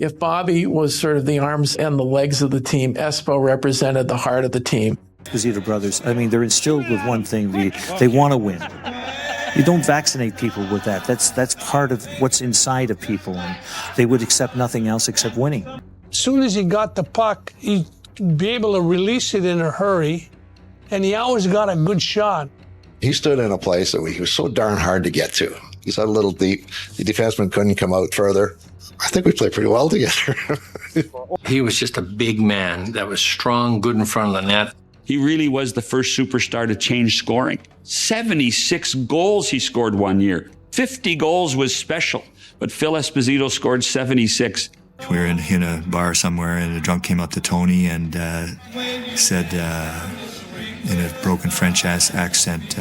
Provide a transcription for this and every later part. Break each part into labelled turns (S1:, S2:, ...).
S1: If Bobby was sort of the arms and the legs of the team, Espo represented the heart of the team.
S2: Esposito brothers, I mean, they're instilled with one thing, they want to win. You don't vaccinate people with that. That's part of what's inside of people, and they would accept nothing else except winning.
S3: As soon as he got the puck, he'd be able to release it in a hurry, and he always got a good shot.
S4: He stood in a place that he was so darn hard to get to. He's a little deep. The defenseman couldn't come out further. I think we played pretty well together.
S5: He was just a big man that was strong, good in front of the net.
S6: He really was the first superstar to change scoring. 76 goals he scored one year. 50 goals was special, but Phil Esposito scored 76.
S7: We were in a bar somewhere, and a drunk came up to Tony and said, in a broken French accent,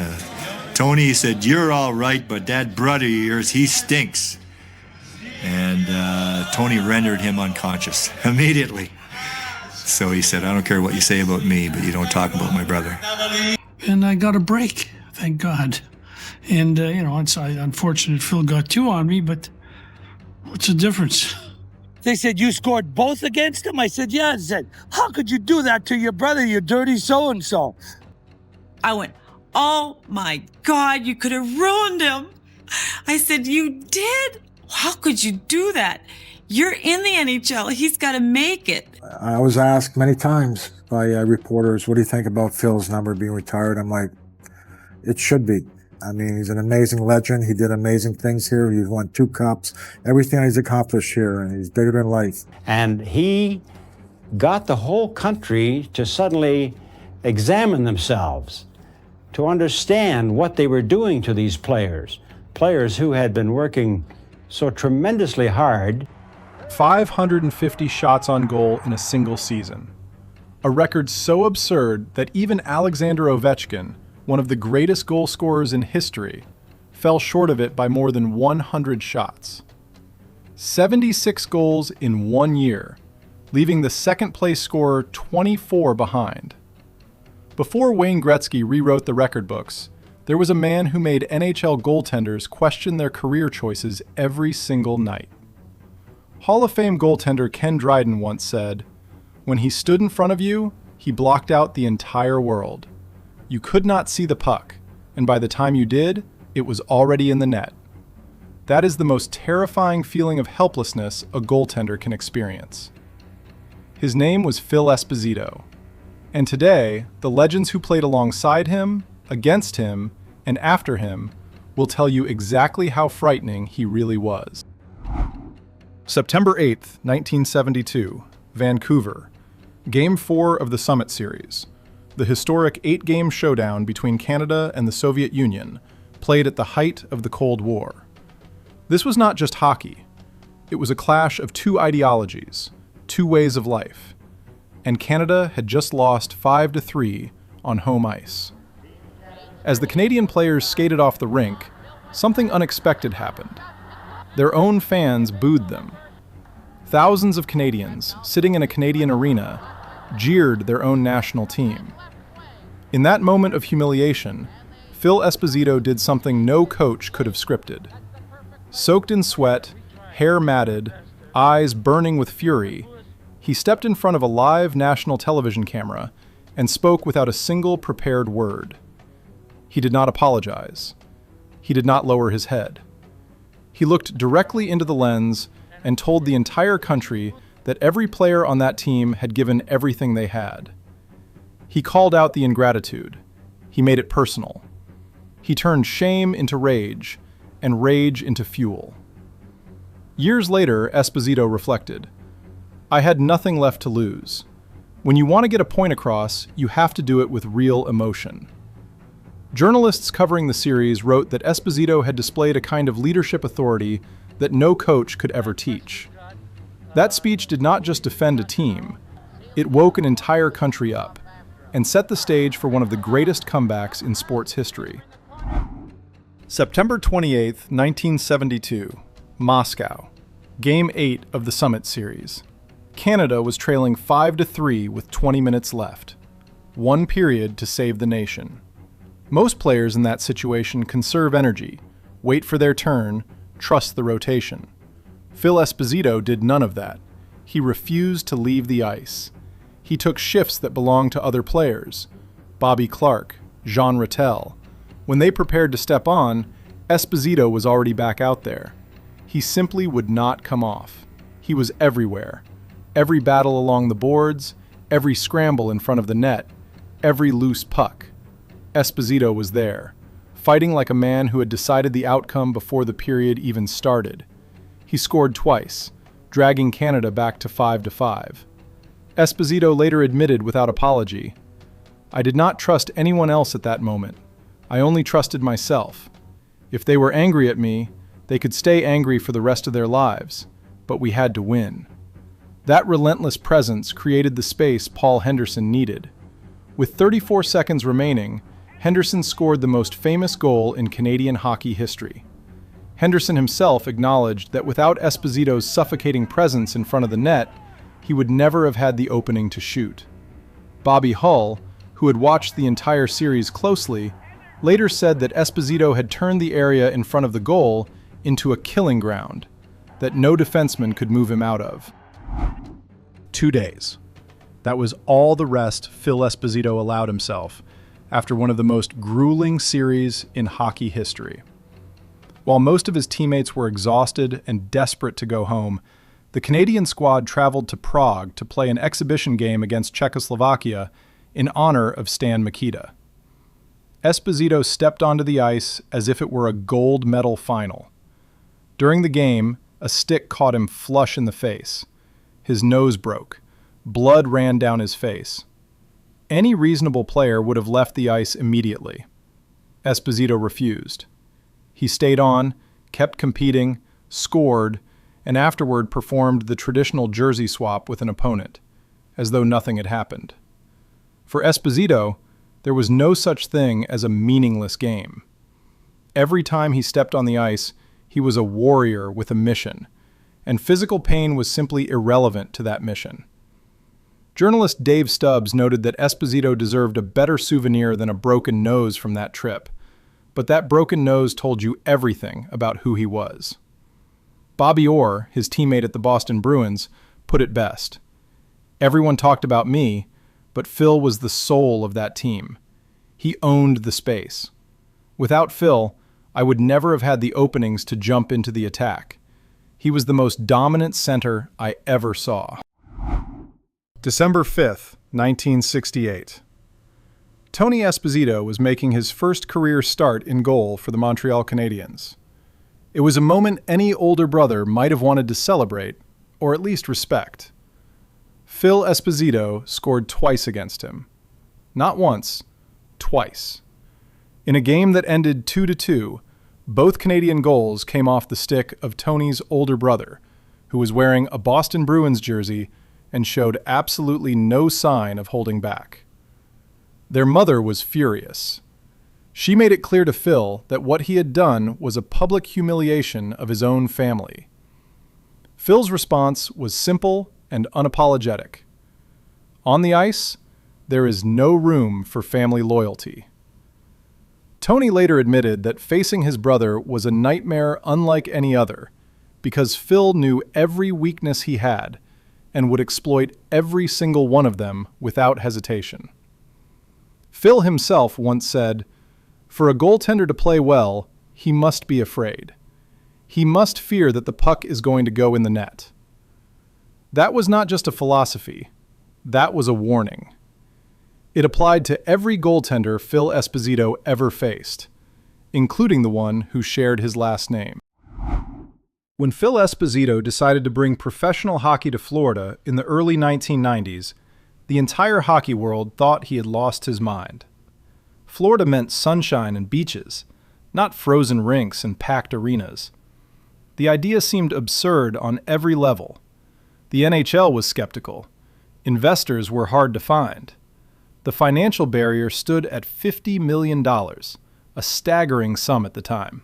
S7: Tony, he said, "You're all right, but that brother of yours, he stinks." And Tony rendered him unconscious immediately. So he said, "I don't care what you say about me, but you don't talk about my brother."
S3: And I got a break, thank God. And, it's unfortunate Phil got two on me, but what's the difference?
S8: They said, "You scored both against him?" I said, "Yeah." I said, "How could you do that to your brother, you dirty so-and-so?"
S9: I went, "Oh my God, you could have ruined him." I said, "You did? How could you do that? You're in the NHL. He's got to make it."
S10: I was asked many times by reporters, "What do you think about Phil's number being retired?" I'm like, it should be. I mean, he's an amazing legend. He did amazing things here. He's won 2 cups, everything he's accomplished here, and he's bigger than life.
S11: And he got the whole country to suddenly examine themselves, to understand what they were doing to these players who had been working so tremendously hard.
S12: 550 shots on goal in a single season. A record so absurd that even Alexander Ovechkin, one of the greatest goal scorers in history, fell short of it by more than 100 shots. 76 goals in 1 year, leaving the second-place scorer 24 behind. Before Wayne Gretzky rewrote the record books, there was a man who made NHL goaltenders question their career choices every single night. Hall of Fame goaltender Ken Dryden once said, "When he stood in front of you, he blocked out the entire world. You could not see the puck, and by the time you did, it was already in the net." That is the most terrifying feeling of helplessness a goaltender can experience. His name was Phil Esposito, and today, the legends who played alongside him, against him, and after him will tell you exactly how frightening he really was. September 8th, 1972, Vancouver, Game 4 of the Summit Series. The historic 8-game showdown between Canada and the Soviet Union, played at the height of the Cold War. This was not just hockey. It was a clash of 2 ideologies, 2 ways of life, and Canada had just lost 5-3 on home ice. As the Canadian players skated off the rink, something unexpected happened. Their own fans booed them. Thousands of Canadians, sitting in a Canadian arena, jeered their own national team. In that moment of humiliation, Phil Esposito did something no coach could have scripted. Soaked in sweat, hair matted, eyes burning with fury, he stepped in front of a live national television camera and spoke without a single prepared word. He did not apologize. He did not lower his head. He looked directly into the lens and told the entire country that every player on that team had given everything they had. He called out the ingratitude. He made it personal. He turned shame into rage, and rage into fuel. Years later, Esposito reflected, "I had nothing left to lose. When you want to get a point across, you have to do it with real emotion." Journalists covering the series wrote that Esposito had displayed a kind of leadership authority that no coach could ever teach. That speech did not just defend a team, it woke an entire country up and set the stage for one of the greatest comebacks in sports history. September 28, 1972, Moscow, Game 8 of the Summit Series. Canada was trailing 5-3 with 20 minutes left. 1 period to save the nation. Most players in that situation conserve energy, wait for their turn, trust the rotation. Phil Esposito did none of that. he refused to leave the ice. He took shifts that belonged to other players, Bobby Clarke, Jean Rattel. When they prepared to step on, Esposito was already back out there. He simply would not come off. He was everywhere. Every battle along the boards, every scramble in front of the net, every loose puck. Esposito was there, fighting like a man who had decided the outcome before the period even started. He scored twice, dragging Canada back to 5-5. Esposito later admitted without apology, "I did not trust anyone else at that moment. I only trusted myself. If they were angry at me, they could stay angry for the rest of their lives, but we had to win." That relentless presence created the space Paul Henderson needed. With 34 seconds remaining, Henderson scored the most famous goal in Canadian hockey history. Henderson himself acknowledged that without Esposito's suffocating presence in front of the net, he would never have had the opening to shoot. Bobby Hull, who had watched the entire series closely, later said that Esposito had turned the area in front of the goal into a killing ground that no defenseman could move him out of. 2 days. That was all the rest Phil Esposito allowed himself after one of the most grueling series in hockey history. While most of his teammates were exhausted and desperate to go home, the Canadian squad traveled to Prague to play an exhibition game against Czechoslovakia in honor of Stan Mikita. Esposito stepped onto the ice as if it were a gold medal final. During the game, a stick caught him flush in the face. His nose broke. Blood ran down his face. Any reasonable player would have left the ice immediately. Esposito refused. He stayed on, kept competing, scored, and afterward performed the traditional jersey swap with an opponent, as though nothing had happened. For Esposito, there was no such thing as a meaningless game. Every time he stepped on the ice, he was a warrior with a mission, and physical pain was simply irrelevant to that mission. Journalist Dave Stubbs noted that Esposito deserved a better souvenir than a broken nose from that trip, but that broken nose told you everything about who he was. Bobby Orr, his teammate at the Boston Bruins, put it best. "Everyone talked about me, but Phil was the soul of that team. He owned the space. Without Phil, I would never have had the openings to jump into the attack. He was the most dominant center I ever saw." December 5th, 1968. Tony Esposito was making his first career start in goal for the Montreal Canadiens. It was a moment any older brother might have wanted to celebrate, or at least respect. Phil Esposito scored twice against him. Not once, twice. In a game that ended 2-2, both Canadian goals came off the stick of Tony's older brother, who was wearing a Boston Bruins jersey and showed absolutely no sign of holding back. Their mother was furious. She made it clear to Phil that what he had done was a public humiliation of his own family. Phil's response was simple and unapologetic. On the ice, there is no room for family loyalty. Tony later admitted that facing his brother was a nightmare unlike any other, because Phil knew every weakness he had and would exploit every single one of them without hesitation. Phil himself once said, "For a goaltender to play well, he must be afraid. He must fear that the puck is going to go in the net." That was not just a philosophy, that was a warning. It applied to every goaltender Phil Esposito ever faced, including the one who shared his last name. When Phil Esposito decided to bring professional hockey to Florida in the early 1990s, the entire hockey world thought he had lost his mind. Florida meant sunshine and beaches, not frozen rinks and packed arenas. The idea seemed absurd on every level. The NHL was skeptical. Investors were hard to find. The financial barrier stood at $50 million, a staggering sum at the time.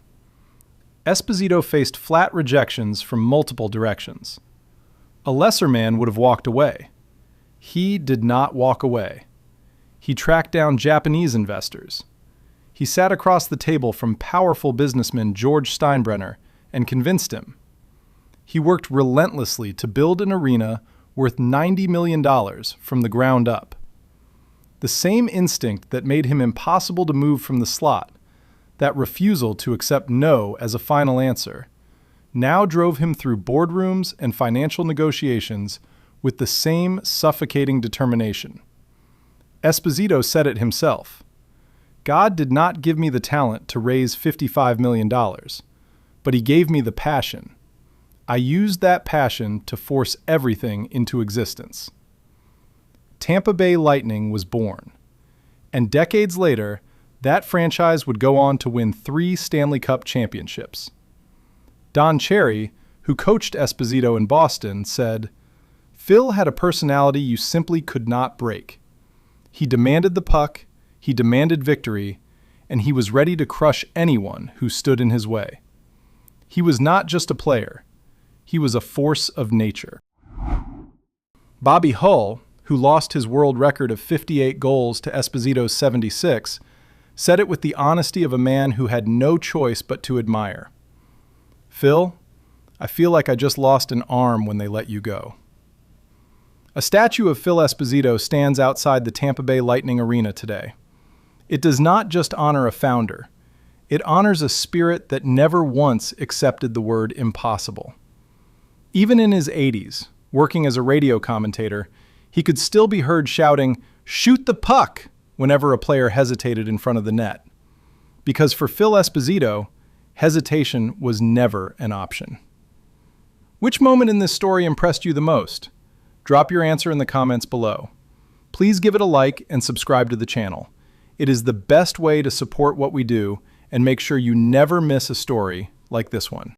S12: Esposito faced flat rejections from multiple directions. A lesser man would have walked away. He did not walk away. He tracked down Japanese investors. He sat across the table from powerful businessman George Steinbrenner and convinced him. He worked relentlessly to build an arena worth $90 million from the ground up. The same instinct that made him impossible to move from the slot, that refusal to accept no as a final answer, now drove him through boardrooms and financial negotiations with the same suffocating determination. Esposito said it himself. God did not give me the talent to raise $55 million, but he gave me the passion. I used that passion to force everything into existence. Tampa Bay Lightning was born, and decades later, that franchise would go on to win 3 Stanley Cup championships. Don Cherry, who coached Esposito in Boston, said, "Phil had a personality you simply could not break. He demanded the puck, he demanded victory, and he was ready to crush anyone who stood in his way. He was not just a player, he was a force of nature." Bobby Hull, who lost his world record of 58 goals to Esposito's 76, said it with the honesty of a man who had no choice but to admire. "Phil, I feel like I just lost an arm when they let you go." A statue of Phil Esposito stands outside the Tampa Bay Lightning Arena today. It does not just honor a founder. It honors a spirit that never once accepted the word impossible. Even in his 80s, working as a radio commentator, he could still be heard shouting, "Shoot the puck!" whenever a player hesitated in front of the net. Because for Phil Esposito, hesitation was never an option. Which moment in this story impressed you the most? Drop your answer in the comments below. Please give it a like and subscribe to the channel. It is the best way to support what we do and make sure you never miss a story like this one.